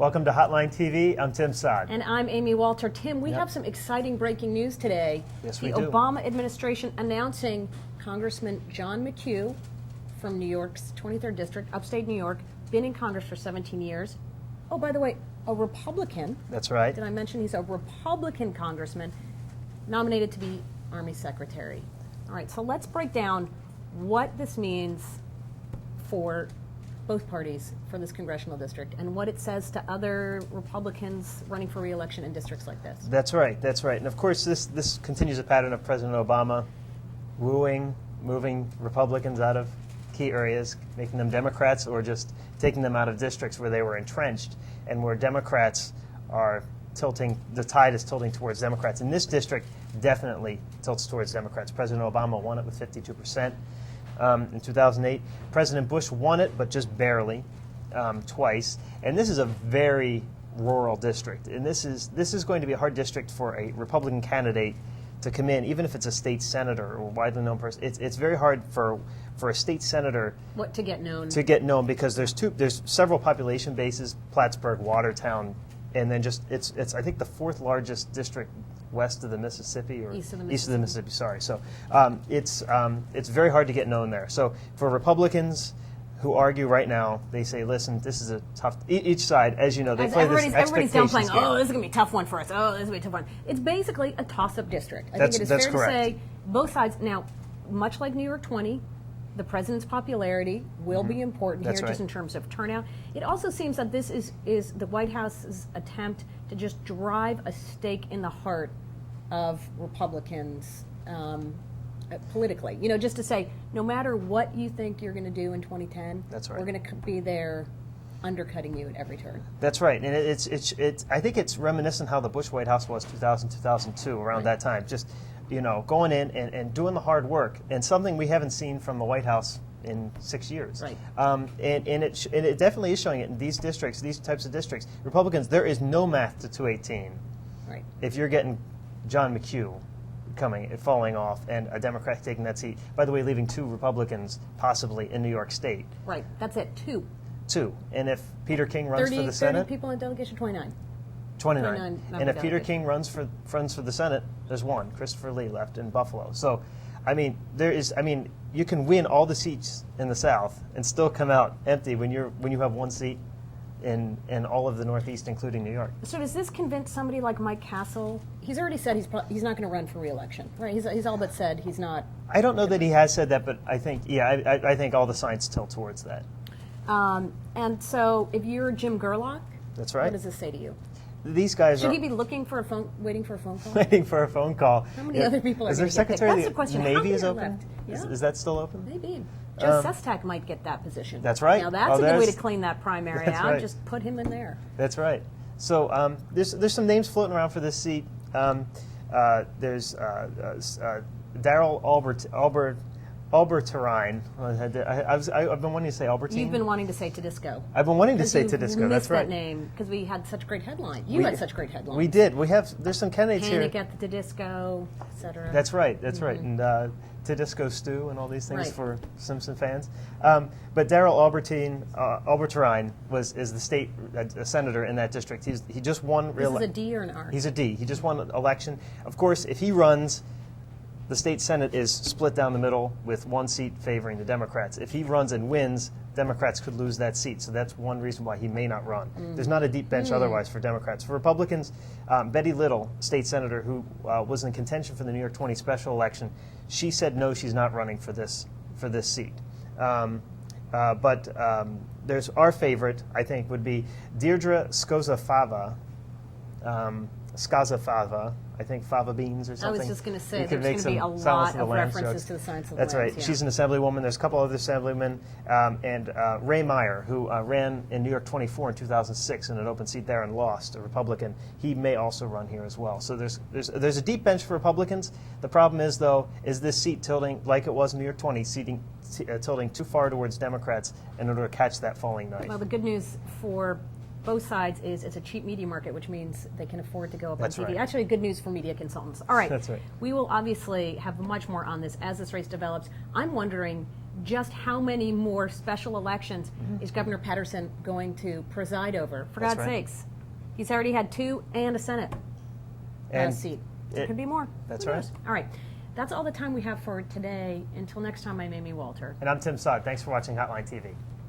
Welcome to Hotline TV. I'm Tim Saad. And I'm Amy Walter. Tim, we have some exciting breaking news today. Yes, we do. do. The Obama administration announcing Congressman John McHugh from New York's 23rd District, upstate New York, been in Congress for 17 years. Oh, by the way, a Republican. That's right. Did I mention he's a Republican congressman nominated to be Army Secretary? All right, so let's break down what this means for both parties for this congressional district and what it says to other Republicans running for re-election in districts like this. That's right. That's right. And of course, this continues a pattern of President Obama moving Republicans out of key areas, making them Democrats, or just taking them out of districts where they were entrenched and where Democrats are tilting, the tide is tilting towards Democrats. In this district, definitely tilts towards Democrats. President Obama won it with 52%. In 2008. President Bush won it, but just barely, twice. And this is a very rural district. And this is going to be a hard district for a Republican candidate to come in, even if it's a state senator or a widely known person. It's very hard for a state senator to get known. To get known, because there's several population bases: Plattsburgh, Watertown, and then just it's I think the fourth largest district west of the Mississippi, or east of the Mississippi. Sorry. So it's very hard to get known there. So for Republicans who argue right now, they say, listen, this is a tough. Each side, as you know, they play this everybody's expectations downplaying. game. Oh, this is gonna be a tough one for us. Oh, this is gonna be a tough one. It's basically a toss-up district. I think it is That's fair correct. to say both sides. Now, much like New York 20, the president's popularity will be important That's here, right. just in terms of turnout. It also seems that this is the White House's attempt to just drive a stake in the heart of Republicans politically. You know, just to say, no matter what you think you're going to do in 2010, That's right. we're going to be there undercutting you at every turn. That's right, and it's I think it's reminiscent how the Bush White House was 2000, 2002, around that time. Just, you know, going in and doing the hard work, and something we haven't seen from the White House in 6 years. Right. And it definitely is showing it in these districts, these types of districts. Republicans, there is no math to 218. Right. If you're getting John McHugh falling off, and a Democrat taking that seat. By the way, leaving two Republicans possibly in New York State. Right. That's it. Two. And if Peter King runs for the Senate, 30 people in delegation. 29. 29. And if Peter King runs for the Senate, there's one, Christopher Lee, left in Buffalo. So, I mean, you can win all the seats in the South and still come out empty when you have one seat in all of the Northeast, including New York. So does this convince somebody like Mike Castle? He's already said he's not going to run for re-election, right? He's all but said he's not. I don't know that he has said that, but I think, I think all the signs tilt towards that. And so if you're Jim Gerlach, That's right. what does this say to you? These guys Should he be waiting for a phone call? waiting for a phone call. How many other people are Is there going to get picked? Secretary That's of the question. the How Navy many is are open? left? Yeah. Is that still open? Maybe. Joe Sestak might get that position. That's right. Now that's Oh, a good way to that's- clean that primary that's out. right. Just put him in there. That's right. So there's some names floating around for this seat. There's Daryl Albertine. I've been wanting to say Albertine. You've been wanting to say Tedesco. I've been wanting to say You've Tedesco. missed That's right. that name because we had such great headlines. You had such great headlines. We did. There's some candidates Panic here. at the Tedesco, etc. That's right. That's right. And Tedesco stew and all these things Right. for Simpson fans. But Daryl Albertine is the state senator in that district. He just won. This is a D or an R? He's a D. He just won an election. Of course, if he runs, the state Senate is split down the middle with one seat favoring the Democrats. If he runs and wins, Democrats could lose that seat. So that's one reason why he may not run. There's not a deep bench otherwise for Democrats. For Republicans, Betty Little, state senator who was in contention for the New York 20 special election, she said no, she's not running for this seat. But there's our favorite, I think, would be Deirdre Skozafava. Skazafava, I think fava beans or something. I was just going to say, You could there's make going to be a some Silence lot of of the Lambs references jokes. to the Science of the That's Lambs. right. She's an assemblywoman. There's a couple other assemblymen. And Ray Meyer, who ran in New York 24 in 2006 in an open seat there and lost, a Republican. He may also run here as well. So there's a deep bench for Republicans. The problem is, though, is this seat tilting, like it was in New York 20, tilting too far towards Democrats in order to catch that falling knife. Well, the good news for both sides is it's a cheap media market, which means they can afford to go up That's on TV. right. Actually, good news for media consultants. All right. That's right. We will obviously have much more on this as this race develops. I'm wondering, just how many more special elections is Governor Patterson going to preside over? For That's God's right. sakes, he's already had 2 and a Senate And seat. There could be more. That's Who right. knows? All right. That's all the time we have for today. Until next time, I'm Amy Walter. And I'm Tim Sott. Thanks for watching Hotline TV.